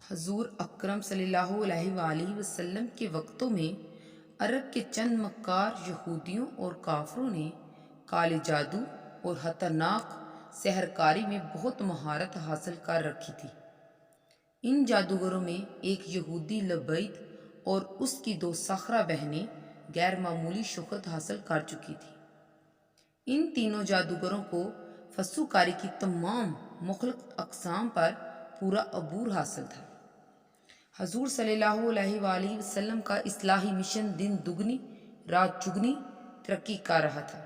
حضور اکرم صلی اللہ علیہ وآلہ وسلم کے وقتوں میں عرب کے چند مکار یہودیوں اور کافروں نے کالے جادو اور خطرناک سحرکاری میں بہت مہارت حاصل کر رکھی تھی۔ ان جادوگروں میں ایک یہودی لبید اور اس کی دو ساخرہ بہنیں غیر معمولی شہرت حاصل کر چکی تھیں۔ ان تینوں جادوگروں کو فسو کاری کی تمام مخلق اقسام پر پورا عبور حاصل تھا۔ حضور صلی اللہ علیہ وآلہ وسلم کا اصلاحی مشن دن دگنی رات چگنی ترقی کر رہا تھا۔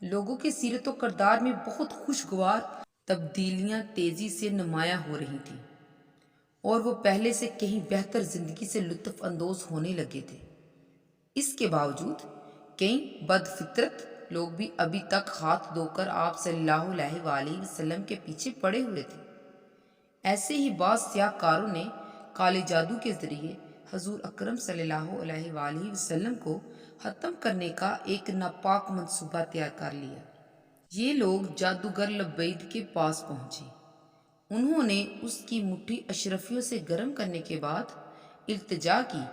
لوگوں کے سیرت و کردار میں بہت خوشگوار تبدیلیاں تیزی سے نمایاں ہو رہی تھیں اور وہ پہلے سے کہیں بہتر زندگی سے لطف اندوز ہونے لگے تھے۔ اس کے باوجود کئی بد فطرت لوگ بھی ابھی تک ہاتھ دھو کر آپ صلی اللہ علیہ وآلہ وسلم کے پیچھے پڑے ہوئے تھے۔ ایسے ہی بعض سیاہ کاروں نے کالے جادو کے ذریعے حضور اکرم صلی اللہ علیہ وآلہ وسلم کو ختم کرنے کا ایک ناپاک منصوبہ تیار کر لیا۔ یہ لوگ جادوگر لبید کے پاس پہنچے۔ انہوں نے اس کی مٹھی اشرفیوں سے گرم کرنے کے بعد التجا کی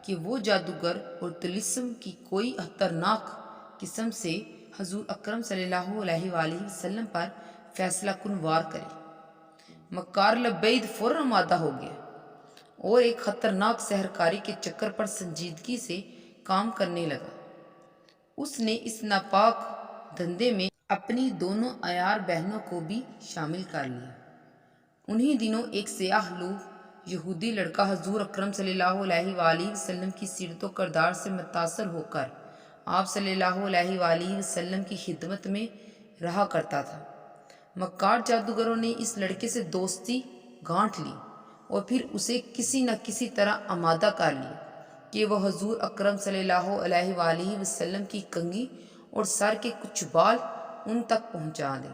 کہ وہ جادوگر اور طلسم کی کوئی خطرناک قسم سے حضور اکرم صلی اللہ علیہ وآلہ وسلم پر فیصلہ کن وار کرے۔ مکار لبید فوراً آمادہ ہو گیا اور ایک خطرناک سحرکاری کے چکر پر سنجیدگی سے کام کرنے لگا۔ اس نے اس ناپاک دھندے میں اپنی دونوں عیار بہنوں کو بھی شامل کر لیا۔ انہی دنوں ایک سیاہ لوح یہودی لڑکا حضور اکرم صلی اللہ علیہ وآلہ وسلم کی سیرت و کردار سے متاثر ہو کر آپ صلی اللہ علیہ وآلہ وسلم کی خدمت میں رہا کرتا تھا۔ مکار جادوگروں نے اس لڑکے سے دوستی گانٹھ لی اور پھر اسے کسی نہ کسی طرح آمادہ کر لیا کہ وہ حضور اکرم صلی اللہ علیہ وآلہ وسلم کی کنگھی اور سر کے کچھ بال ان تک پہنچا دے۔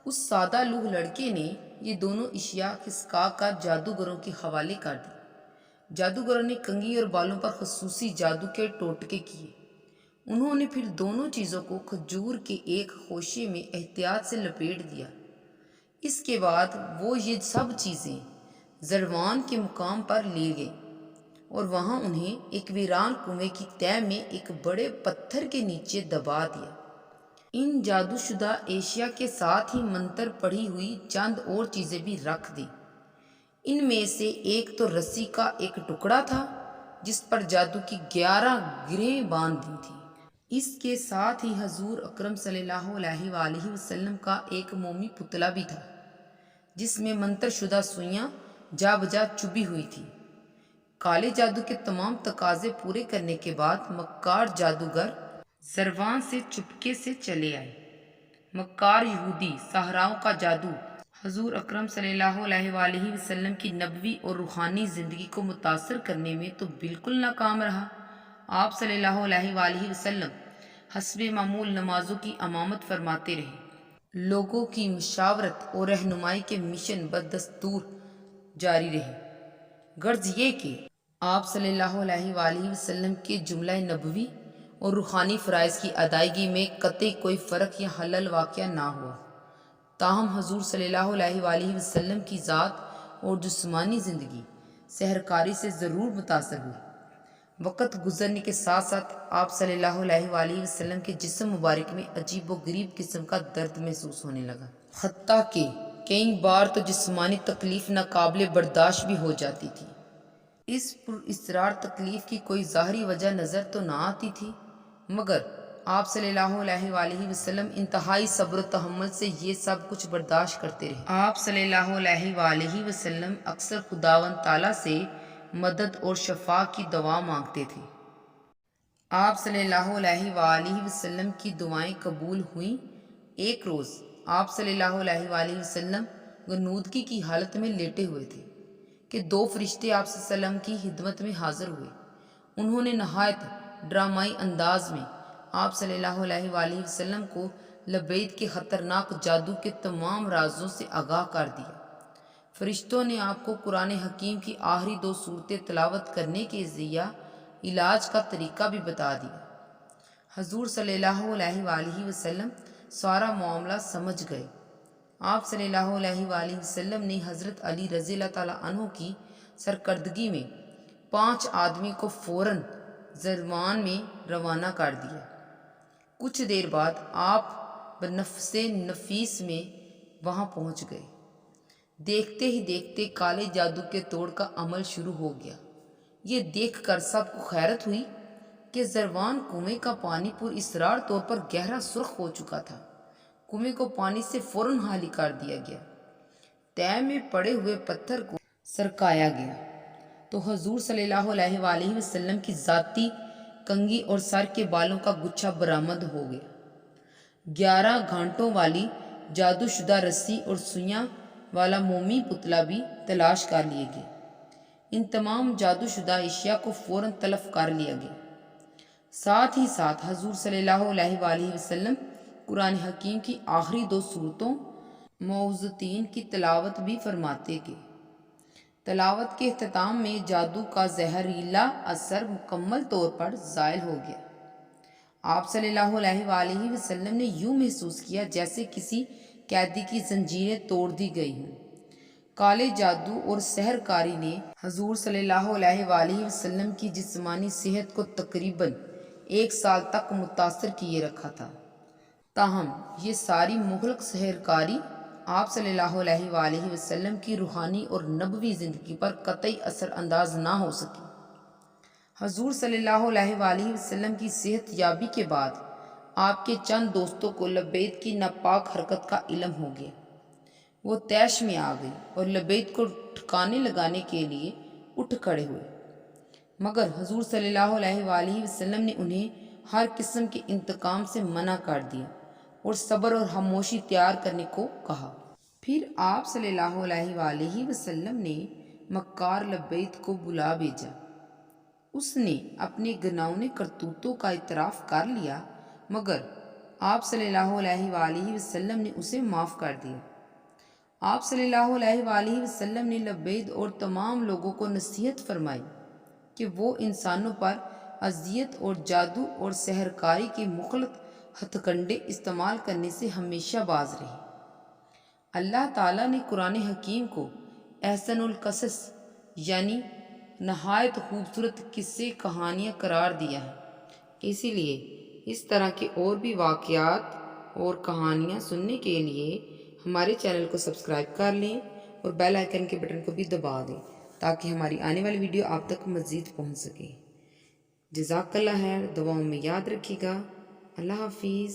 اس سادہ لوح لڑکے نے یہ دونوں اشیاء کھسکا کر جادوگروں کے حوالے کر دی۔ جادوگروں نے کنگھی اور بالوں پر خصوصی جادو کے ٹوٹکے کیے۔ انہوں نے پھر دونوں چیزوں کو کھجور کے ایک خوشے میں احتیاط سے لپیٹ دیا۔ اس کے بعد وہ یہ سب چیزیں زروان کے مقام پر لے گئے اور وہاں انہیں ایک ویران کنویں کی تہہ میں ایک بڑے پتھر کے نیچے دبا دیا۔ ان جادو شدہ اشیاء کے ساتھ ہی منتر پڑھی ہوئی چند اور چیزیں بھی رکھ دیں۔ ان میں سے ایک تو رسی کا ایک ٹکڑا تھا جس پر جادو کی 11 گرہیں باندھ دی تھیں۔ اس کے ساتھ ہی حضور اکرم صلی اللہ علیہ وآلہ وسلم کا ایک مومی پتلا بھی تھا جس میں منتر شدہ سوئیاں جا بجا چبھی ہوئی تھی۔ کالے جادو کے تمام تقاضے پورے کرنے کے بعد مکار جادوگر زروان سے چپکے سے چلے آئے۔ مکار یہودی ساحراؤں کا جادو حضور اکرم صلی اللہ علیہ وآلہ وسلم کی نبوی اور روحانی زندگی کو متاثر کرنے میں تو بالکل ناکام رہا۔ آپ صلی اللہ علیہ وآلہ وسلم حسب معمول نمازوں کی امامت فرماتے رہے۔ لوگوں کی مشاورت اور رہنمائی کے مشن بدستور جاری رہے۔ غرض یہ کہ آپ صلی اللہ علیہ وآلہ وسلم کے جملہ نبوی اور روحانی فرائض کی ادائیگی میں قطعی کوئی فرق یا خلل واقع نہ ہوا۔ تاہم حضور صلی اللہ علیہ وآلہ وسلم کی ذات اور جسمانی زندگی سحرکاری سے ضرور متاثر ہوئی۔ وقت گزرنے کے ساتھ ساتھ آپ صلی اللہ علیہ وآلہ وسلم کے جسم مبارک میں عجیب و غریب قسم کا درد محسوس ہونے لگا، حتیٰ کہ کئی بار تو جسمانی تکلیف ناقابل برداشت بھی ہو جاتی تھی۔ اس پراسرار تکلیف کی کوئی ظاہری وجہ نظر تو نہ آتی تھی، مگر آپ صلی اللہ علیہ وآلہ وسلم انتہائی صبر و تحمل سے یہ سب کچھ برداشت کرتے رہے۔ آپ صلی اللہ علیہ وآلہ وسلم اکثر خداوند تعالیٰ سے مدد اور شفا کی دعا مانگتے تھے۔ آپ صلی اللہ علیہ وآلہ وسلم کی دعائیں قبول ہوئیں۔ ایک روز آپ صلی اللہ علیہ وآلہ وسلم غنودگی کی حالت میں لیٹے ہوئے تھے کہ دو فرشتے آپ صلی اللہ علیہ وسلم کی خدمت میں حاضر ہوئے۔ انہوں نے نہایت ڈرامائی انداز میں آپ صلی اللہ علیہ وآلہ وسلم کو لبید کے خطرناک جادو کے تمام رازوں سے آگاہ کر دیا۔ فرشتوں نے آپ کو قرآن حکیم کی آخری 2 سورتیں تلاوت کرنے کے ذریعہ علاج کا طریقہ بھی بتا دیا۔ حضور صلی اللہ علیہ وآلہ وسلم سارا معاملہ سمجھ گئے آپ صلی اللہ علیہ وآلہ وسلم نے حضرت علی رضی اللہ تعالیٰ عنہ کی سرکردگی میں 5 آدمی کو فوراً زرمان میں روانہ کر دیا۔ کچھ دیر بعد آپ بنفس نفیس میں وہاں پہنچ گئے۔ دیکھتے ہی دیکھتے کالے جادو کے توڑ کا عمل شروع ہو گیا۔ یہ دیکھ کر سب کو حیرت ہوئی کہ زروان کنویں کا پانی پر اسرار طور پر گہرا سرخ ہو چکا تھا۔ کنویں کو پانی سے فوراً خالی کر دیا گیا۔ تہہ میں پڑے ہوئے پتھر کو سرکایا گیا تو حضور صلی اللہ علیہ وآلہ وسلم کی ذاتی کنگھی اور سر کے بالوں کا گچھا برآمد ہو گیا۔ 11 گھانٹوں والی جادو شدہ رسی اور سوئیاں والا مومی پتلا بھی تلاش کر لیے گئے۔ ان تمام جادو شدہ اشیاء کو فوراً تلف کر لیا گیا۔ ساتھ ہی ساتھ حضور صلی اللہ علیہ وآلہ وسلم قرآن حکیم کی آخری 2 سورتوں معوذتین کی تلاوت بھی فرماتے گئے۔ تلاوت کے اختتام میں جادو کا زہریلا اثر مکمل طور پر زائل ہو گیا۔ آپ صلی اللہ علیہ وآلہ وسلم نے یوں محسوس کیا جیسے کسی قیدی کی زنجیریں توڑ دی گئی ہوں۔ کالے جادو اور سحر کاری نے حضور صلی اللہ علیہ وآلہ وسلم کی جسمانی صحت کو تقریباً 1 سال تک متاثر کیے رکھا تھا۔ تاہم یہ ساری مغلق سحر کاری آپ صلی اللہ علیہ وآلہ وسلم کی روحانی اور نبوی زندگی پر قطعی اثر انداز نہ ہو سکی۔ حضور صلی اللہ علیہ وآلہ وسلم کی صحت یابی کے بعد آپ کے چند دوستوں کو لبید کی ناپاک حرکت کا علم ہو گیا۔ وہ طیش میں آ گئی اور لبید کو ٹھکانے لگانے کے لیے اٹھ کھڑے ہوئے، مگر حضور صلی اللہ علیہ وآلہ وسلم نے انہیں ہر قسم کے انتقام سے منع کر دیا اور صبر اور خاموشی اختیار کرنے کو کہا۔ پھر آپ صلی اللہ علیہ وآلہ وسلم نے مکار لبید کو بلا بھیجا۔ اس نے اپنے گناہوں کرتوتوں کا اعتراف کر لیا، مگر آپ صلی اللہ علیہ وآلہ وسلم نے اسے معاف کر دیا۔ آپ صلی اللہ علیہ وآلہ وسلم نے لبید اور تمام لوگوں کو نصیحت فرمائی کہ وہ انسانوں پر اذیت اور جادو اور سحر کاری کے مخلط ہتھ کنڈے استعمال کرنے سے ہمیشہ باز رہے۔ اللہ تعالیٰ نے قرآن حکیم کو احسن القصص یعنی نہایت خوبصورت قصے کہانیاں قرار دیا ہے، اسی لیے اس طرح کے اور بھی واقعات اور کہانیاں سننے کے لیے ہمارے چینل کو سبسکرائب کر لیں اور بیل آئیکن کے بٹن کو بھی دبا دیں تاکہ ہماری آنے والی ویڈیو آپ تک مزید پہنچ سکے۔ جزاک اللہ خیر، دعاؤں میں یاد رکھیے گا۔ اللہ حافظ۔